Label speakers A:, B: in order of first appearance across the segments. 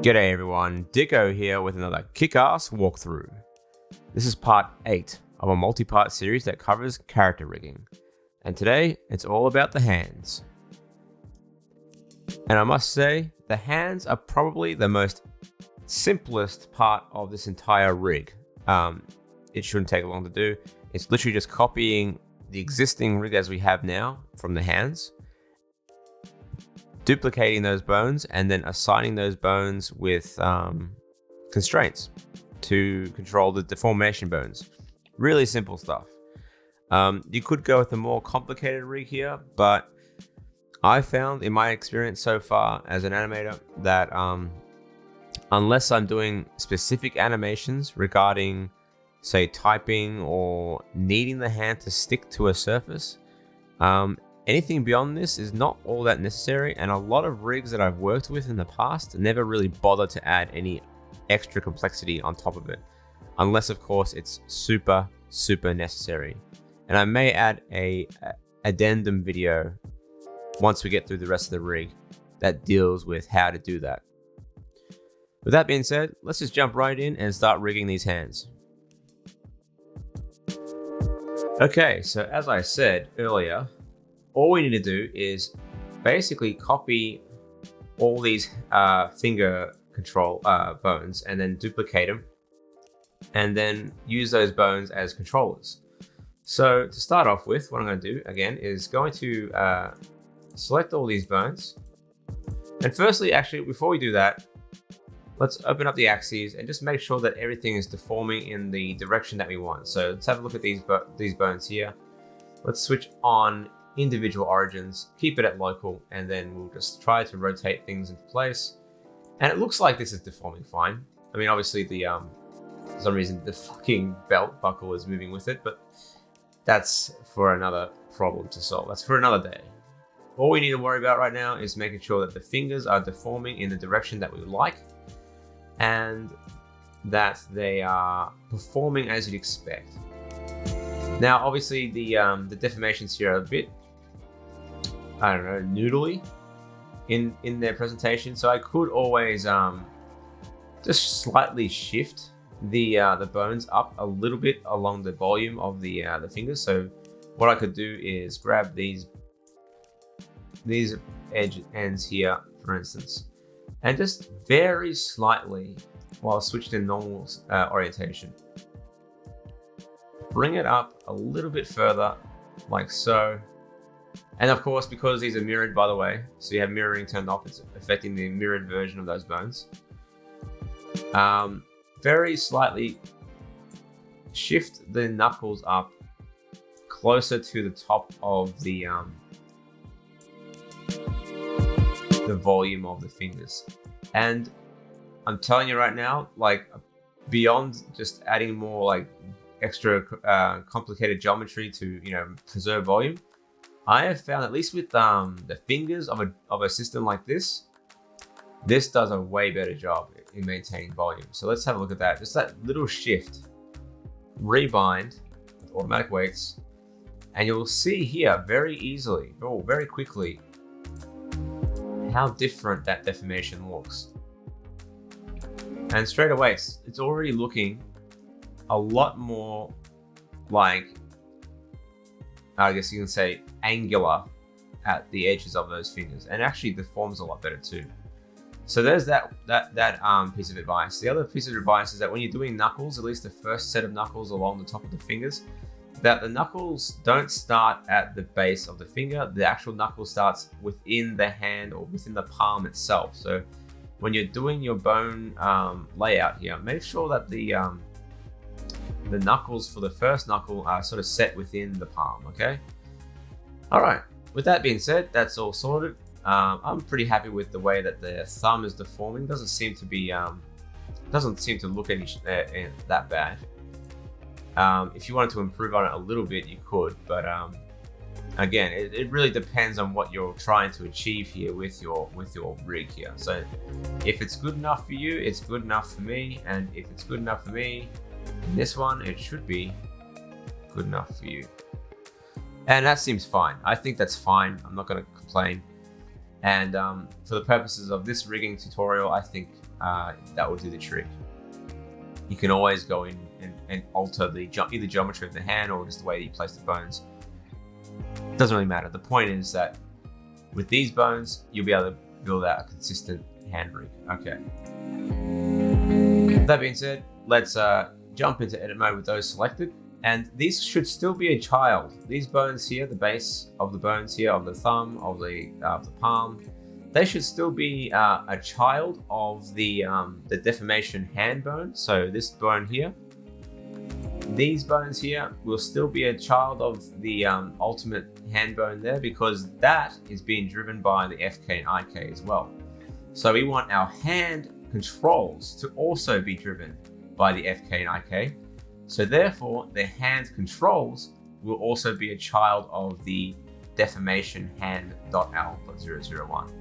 A: G'day everyone, Dicko here with another kick-ass walkthrough. This is part 8 of a multi-part series that covers character rigging. And today, it's all about the hands. And I must say, the hands are probably the most simplest part of this entire rig. It shouldn't take long to do. It's literally just copying the existing rig as we have now from the hands, duplicating those bones, and then assigning those bones with constraints to control the deformation bones. Really simple stuff. You could go with a more complicated rig here, but I found in my experience so far as an animator that unless I'm doing specific animations regarding, say, typing or needing the hand to stick to a surface, anything beyond this is not all that necessary, and a lot of rigs that I've worked with in the past never really bother to add any extra complexity on top of it, unless of course it's super necessary. And I may add a addendum video once we get through the rest of the rig that deals with how to do that. With that being said, let's just jump right in and start rigging these hands. Okay, so as I said earlier, all we need to do is basically copy all these finger control bones and then duplicate them and then use those bones as controllers. So to start off with, what I'm going to do again is going to select all these bones. And firstly, actually, before we do that, let's open up the axes and just make sure that everything is deforming in the direction that we want. So let's have a look at these bones here. Let's switch on individual origins, keep it at local, and then we'll just try to rotate things into place. And it looks like this is deforming fine. I mean, obviously the for some reason the fucking belt buckle is moving with it, but that's for another problem to solve. That's for another day. All we need to worry about right now is making sure that the fingers are deforming in the direction that we would like, and that they are performing as you'd expect. Now, obviously, the deformations here are a bit, I don't know, noodly in their presentation. So I could always just slightly shift the bones up a little bit along the volume of the fingers. So what I could do is grab these edge ends here, for instance, and just very slightly, while switched in normal orientation, bring it up a little bit further, like so. And of course, because these are mirrored, by the way, so you have mirroring turned off, it's affecting the mirrored version of those bones. Very slightly shift the knuckles up closer to the top of the volume of the fingers. And I'm telling you right now, like, beyond just adding more like extra complicated geometry to, you know, preserve volume, I have found, at least with the fingers of a system like this does a way better job in maintaining volume. So let's have a look at that. Just that little shift, rebind with automatic weights, and you'll see here very easily, very quickly, how different that deformation looks. And straight away, it's already looking a lot more like, I guess you can say, angular at the edges of those fingers, and actually the form's a lot better too. So there's that piece of advice. The other piece of advice is that when you're doing knuckles, at least the first set of knuckles along the top of the fingers, that the knuckles don't start at the base of the finger. The actual knuckle starts within the hand or within the palm itself. So when you're doing your bone layout here, make sure that the knuckles for the first knuckle are sort of set within the palm, okay? All right, with that being said, that's all sorted. I'm pretty happy with the way that the thumb is deforming. Doesn't seem to look any that bad. If you wanted to improve on it a little bit, you could, but again, it really depends on what you're trying to achieve here with your rig here. So if it's good enough for you, it's good enough for me, and if it's good enough for me in this one, it should be good enough for you. And that seems fine. I think that's fine. I'm not going to complain. And for the purposes of this rigging tutorial, I think that will do the trick. You can always go in and alter the either geometry of the hand or just the way that you place the bones. It doesn't really matter. The point is that with these bones, you'll be able to build out a consistent hand rig. Okay. That being said, let's jump into edit mode with those selected. And these should still be a child. These bones here, the base of the bones here, of the thumb, of the palm, they should still be a child of the deformation hand bone. So this bone here, these bones here will still be a child of the ultimate hand bone there, because that is being driven by the FK and IK as well. So we want our hand controls to also be driven by the FK and IK. So therefore, the hand controls will also be a child of the deformation hand.l.001.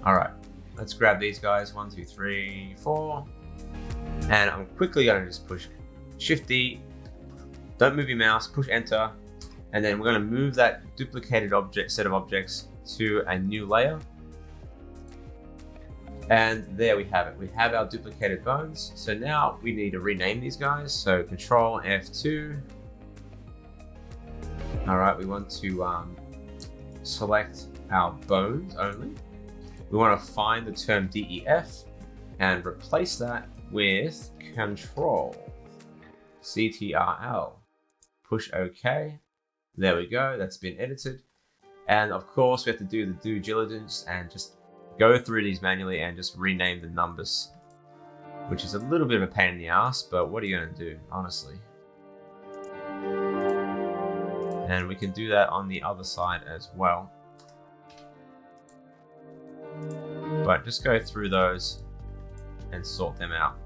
A: All right, let's grab these guys. 1, 2, 3, 4. And I'm quickly gonna just push Shift D. Don't move your mouse, push enter. And then we're gonna move that duplicated set of objects to a new layer. And there we have it. We have our duplicated bones. So now we need to rename these guys. So Control F2. All right, we want to select our bones only. We want to find the term DEF and replace that with Control CTRL. Push OK. There we go. That's been edited. And of course, we have to do the due diligence and just go through these manually and just rename the numbers, which is a little bit of a pain in the ass, but what are you going to do, honestly? And we can do that on the other side as well. But just go through those and sort them out.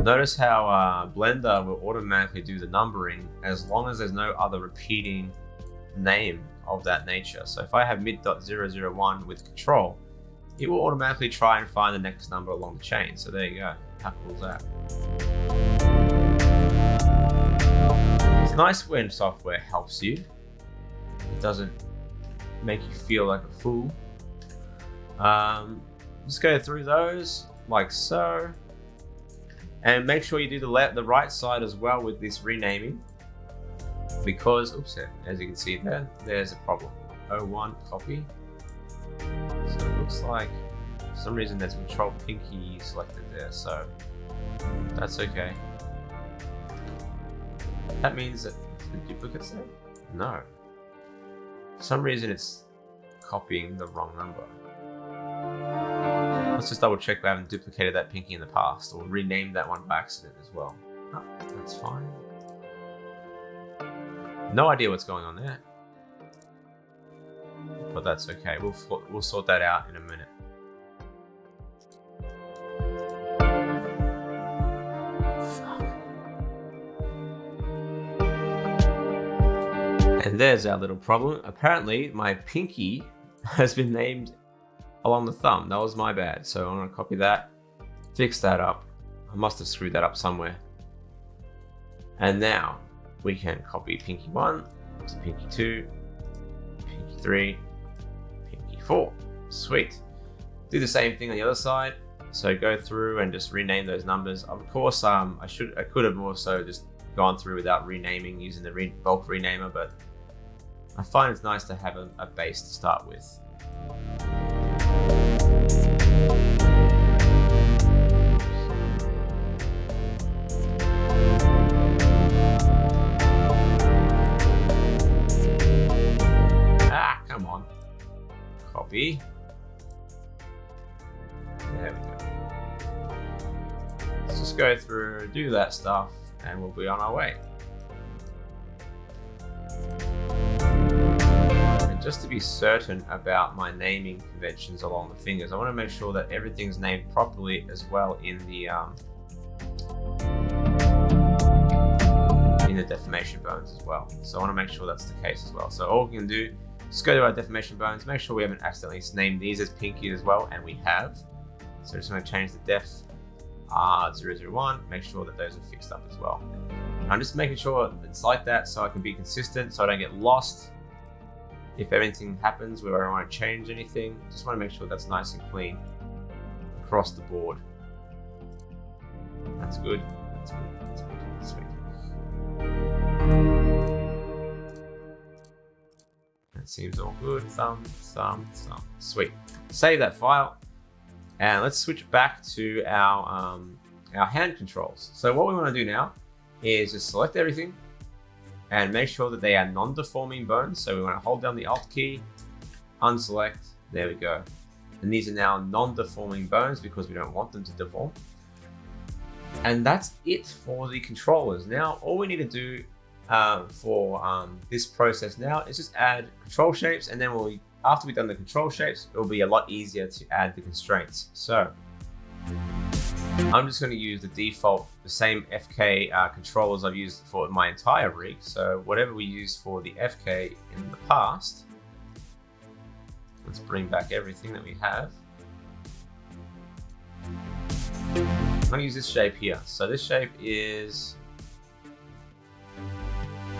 A: Notice how Blender will automatically do the numbering as long as there's no other repeating name of that nature. So if I have mid.001 with control, it will automatically try and find the next number along the chain. So there you go. How cool is that? It's nice when software helps you. It doesn't make you feel like a fool. Just go through those like so. And make sure you do the right side as well with this renaming. Because, oops, as you can see there, there's a problem. 01 copy. So it looks like for some reason there's Control Pinky selected there, so that's okay. That means that the duplicate's there? No. For some reason it's copying the wrong number. Let's just double check we haven't duplicated that pinky in the past or renamed that one by accident as well. Oh, that's fine. No idea what's going on there, but that's okay. We'll sort that out in a minute. Fuck. And there's our little problem. Apparently, my pinky has been named along the thumb. That was my bad. So I'm gonna copy that, fix that up. I must have screwed that up somewhere. And now we can copy pinky 1 to pinky 2, pinky 3, pinky 4. Sweet. Do the same thing on the other side. So go through and just rename those numbers. Of course, I could have also just gone through without renaming using the bulk renamer, but I find it's nice to have a base to start with. Come on. Copy. There we go. Let's just go through, do that stuff, and we'll be on our way. And just to be certain about my naming conventions along the fingers, I want to make sure that everything's named properly as well in the deformation bones as well. So I want to make sure that's the case as well. So all we can do, just go to our deformation bones, make sure we haven't accidentally named these as pinky as well, and we have. So just going to change the def 001, make sure that those are fixed up as well. I'm just making sure it's like that so I can be consistent, so I don't get lost. If anything happens where I want to change anything, just want to make sure that's nice and clean across the board. That's good. That's good. That's good. Sweet. That seems all good. Thumb. Sweet. Save that file, and let's switch back to our hand controls. So what we want to do now is just select everything and make sure that they are non-deforming bones. So we want to hold down the Alt key, unselect. There we go. And these are now non-deforming bones because we don't want them to deform. And that's it for the controllers. Now, all we need to do for this process now is just add control shapes, and then after we've done the control shapes, it'll be a lot easier to add the constraints. So I'm just going to use the same FK controllers I've used for my entire rig. So whatever we used for the FK in the past, let's bring back everything that we have. I'm going to use this shape here. So this shape is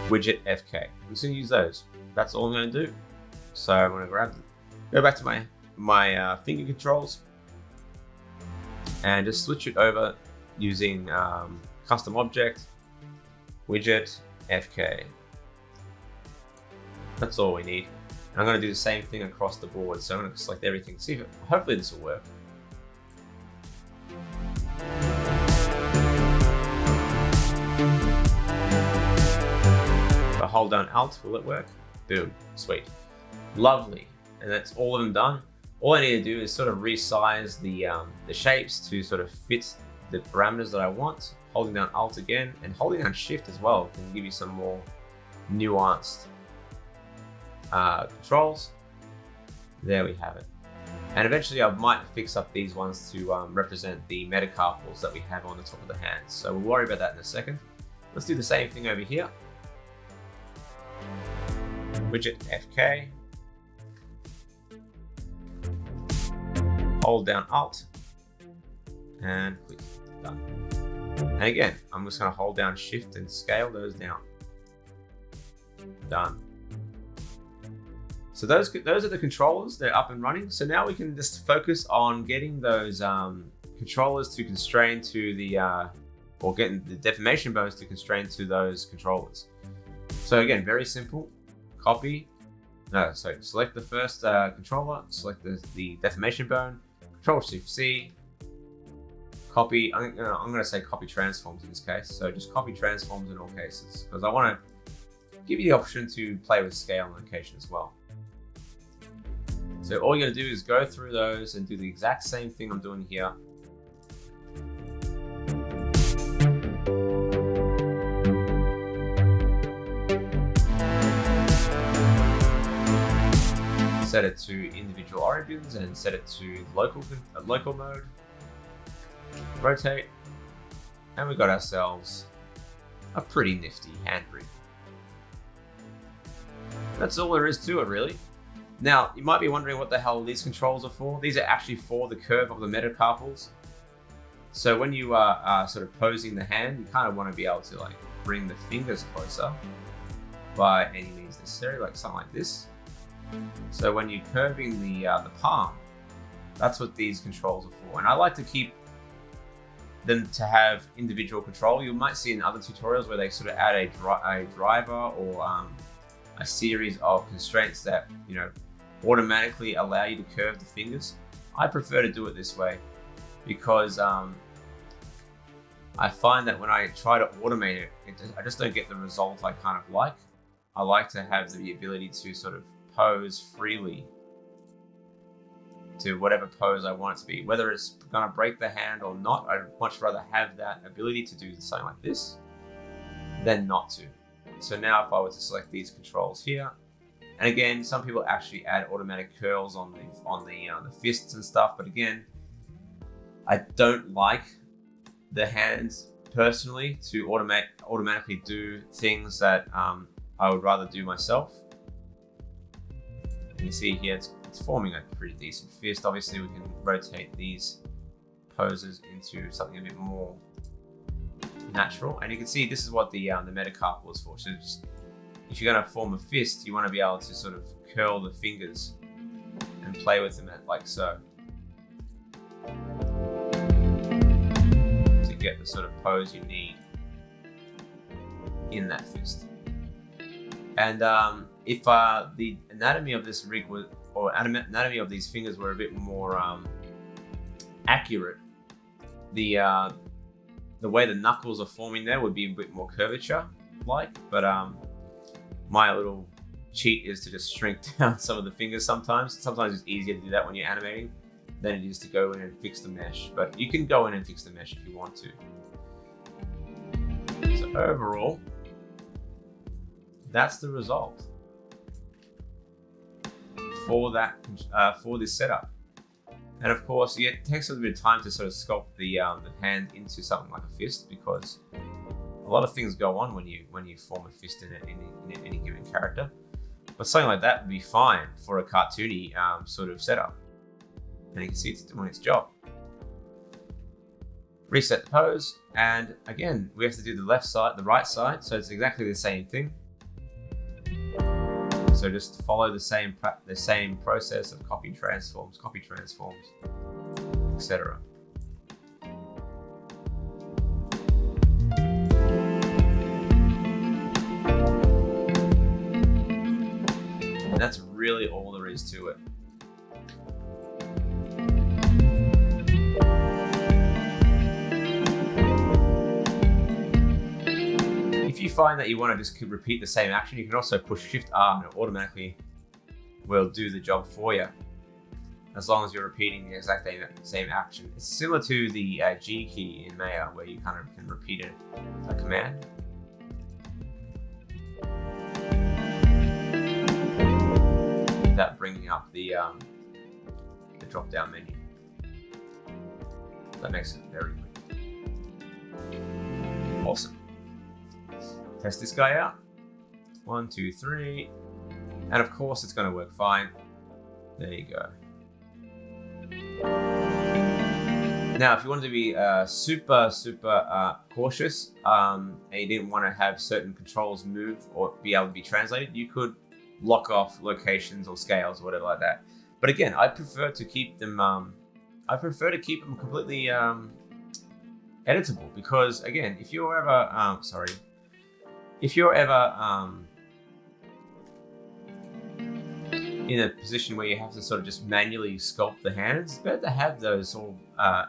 A: widget FK. I'm just going to use those. That's all I'm going to do. So I'm going to go back to my finger controls and just switch it over using custom object, widget FK. That's all we need. And I'm going to do the same thing across the board. So I'm going to select everything. See if hopefully this will work. If I hold down Alt, will it work? Boom, sweet. Lovely, and that's all of them done. All I need to do is sort of resize the shapes to sort of fit the parameters that I want. Holding down Alt again, and holding down Shift as well can give you some more nuanced controls. There we have it. And eventually I might fix up these ones to represent the metacarpals that we have on the top of the hands. So we'll worry about that in a second. Let's do the same thing over here. Widget FK. Hold down Alt and click done. And again, I'm just going to hold down Shift and scale those down. Done. So those are the controllers. They're up and running. So now we can just focus on getting those controllers to constrain to the or getting the deformation bones to constrain to those controllers. So again, very simple. Select the first controller, select the deformation bone, Control-Shift-C, copy. I'm going to say copy transforms in this case. So just copy transforms in all cases, because I want to give you the option to play with scale and location as well. So all you're going to do is go through those and do the exact same thing I'm doing here. Set it to individual origins and set it to local mode. Rotate, and we got ourselves a pretty nifty hand rig. That's all there is to it, really. Now, you might be wondering what the hell these controls are for. These are actually for the curve of the metacarpals. So when you are sort of posing the hand, you kind of want to be able to like bring the fingers closer by any means necessary, like something like this. So when you're curving the palm, that's what these controls are for. And I like to keep them to have individual control. You might see in other tutorials where they sort of add a driver or a series of constraints that, you know, automatically allow you to curve the fingers. I prefer to do it this way because I find that when I try to automate it, I just don't get the result I kind of like. I like to have the ability to sort of pose freely to whatever pose I want it to be. Whether it's going to break the hand or not, I'd much rather have that ability to do something like this than not to. So now if I were to select these controls here, and again, some people actually add automatic curls on the fists and stuff, but again, I don't like the hands personally to automatically do things that I would rather do myself. You see here, it's forming a pretty decent fist. Obviously, we can rotate these poses into something a bit more natural. And you can see this is what the metacarpal is for. So just, if you're going to form a fist, you want to be able to sort of curl the fingers and play with them like so, to get the sort of pose you need in that fist. And if the anatomy of this rig was, or anatomy of these fingers were a bit more accurate, the way the knuckles are forming there would be a bit more curvature like, but my little cheat is to just shrink down some of the fingers sometimes. Sometimes it's easier to do that when you're animating than it is to go in and fix the mesh, but you can go in and fix the mesh if you want to. So overall, that's the result for that for this setup. And of course, yeah, it takes a little bit of time to sort of sculpt the hand into something like a fist, because a lot of things go on when you form a fist in any given character. But something like that would be fine for a cartoony sort of setup. And you can see it's doing its job. Reset the pose, and again, we have to do the left side, the right side, so it's exactly the same thing. So just follow the same process of copy transforms, etc. And that's really all there is to it. If you find that you want to just repeat the same action, you can also push Shift R and it automatically will do the job for you, as long as you're repeating the exact same action. It's similar to the G key in Maya, where you kind of can repeat a command. Without bringing up the drop-down menu. That makes it very quick. Awesome. Test this guy out. 1, 2, 3. And of course it's going to work fine. There you go. Now, if you wanted to be super cautious and you didn't want to have certain controls move or be able to be translated, you could lock off locations or scales or whatever like that. But again, I prefer to keep them. Completely editable, because again, if you're ever in a position where you have to sort of just manually sculpt the hands, it's better to have those all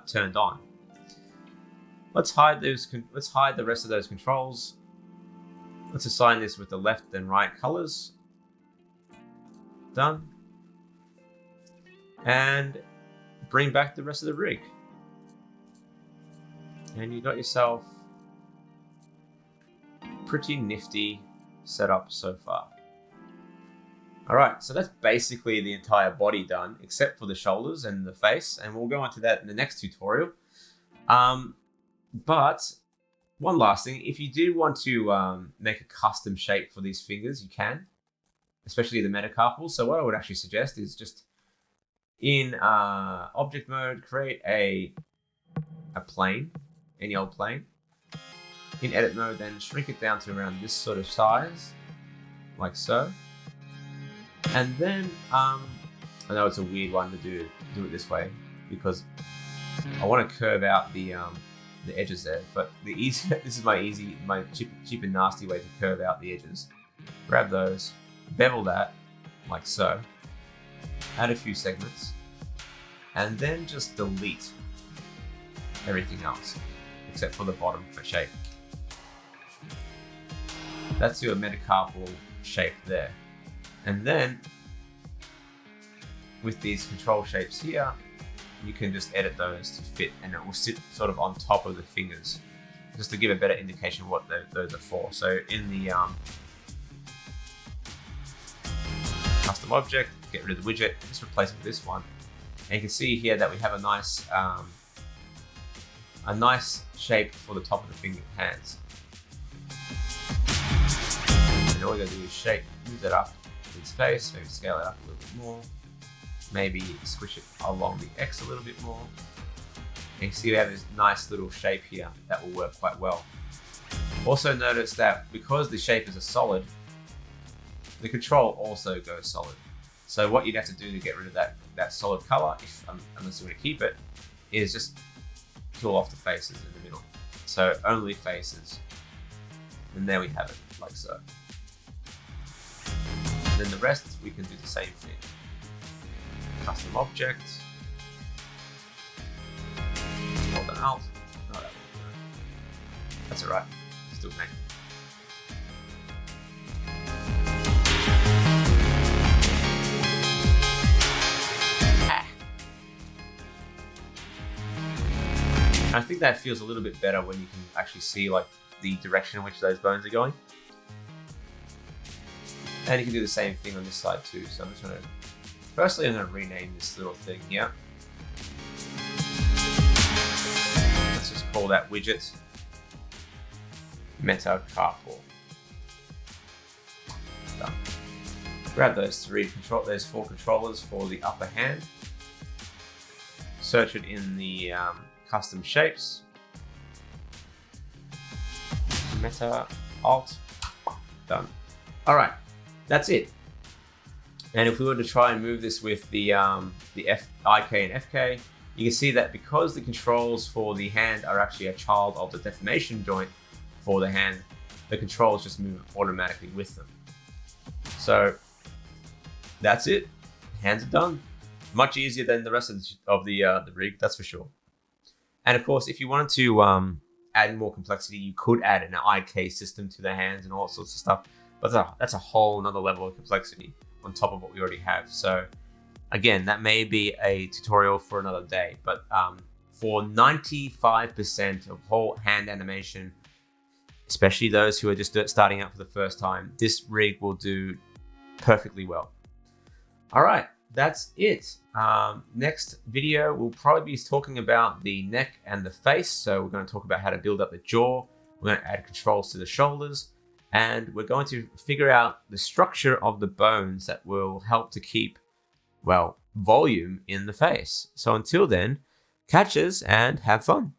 A: turned on. Let's hide the rest of those controls. Let's assign this with the left and right colors. Done. And bring back the rest of the rig. And you got yourself pretty nifty setup so far. Alright, so that's basically the entire body done, except for the shoulders and the face, and we'll go into that in the next tutorial. But one last thing, if you do want to make a custom shape for these fingers, you can, especially the metacarpal. So what I would actually suggest is just in object mode, create a plane, any old plane. In edit mode, then shrink it down to around this sort of size, like so. And then, I know it's a weird one to do it this way, because I want to curve out the edges there. But this is my cheap and nasty way to curve out the edges. Grab those, bevel that, like so. Add a few segments, and then just delete everything else, except for the bottom for shape. That's your metacarpal shape there. And then, with these control shapes here, you can just edit those to fit, and it will sit sort of on top of the fingers, just to give a better indication of what those are for. So in the custom object, get rid of the widget, just replace it with this one. And you can see here that we have a nice shape for the top of the finger hands. And all we gotta do is shape, move that up in space, maybe scale it up a little bit more, maybe squish it along the X a little bit more. And you can see we have this nice little shape here that will work quite well. Also notice that because the shape is a solid, the control also goes solid. So what you'd have to do to get rid of that solid color, unless you want to keep it, is just kill off the faces in the middle. So only faces. And there we have it, like so. And then the rest, we can do the same thing. Custom object. Hold it out. Oh, that won't work. That's alright. Still make it. I think that feels a little bit better when you can actually see like the direction in which those bones are going. And you can do the same thing on this side too. So I'm just gonna, firstly I'm gonna rename this little thing here. Let's just call that widget Metacarpal. Done. Grab those those 4 controllers for the upper hand. Search it in the custom shapes. Meta Alt. Done. All right, that's it. And if we were to try and move this with the IK and FK, you can see that because the controls for the hand are actually a child of the deformation joint for the hand, the controls just move automatically with them. So that's it. Hands are done. Much easier than the rest of the rig, that's for sure. And of course, if you wanted to add more complexity, you could add an IK system to the hands and all sorts of stuff. But that's a whole nother level of complexity on top of what we already have. So again, that may be a tutorial for another day. But for 95% of whole hand animation, especially those who are just starting out for the first time, this rig will do perfectly well. All right, that's it. Next video, we'll probably be talking about the neck and the face. So we're going to talk about how to build up the jaw. We're going to add controls to the shoulders. And we're going to figure out the structure of the bones that will help to keep, well, volume in the face. So until then, catch us and have fun.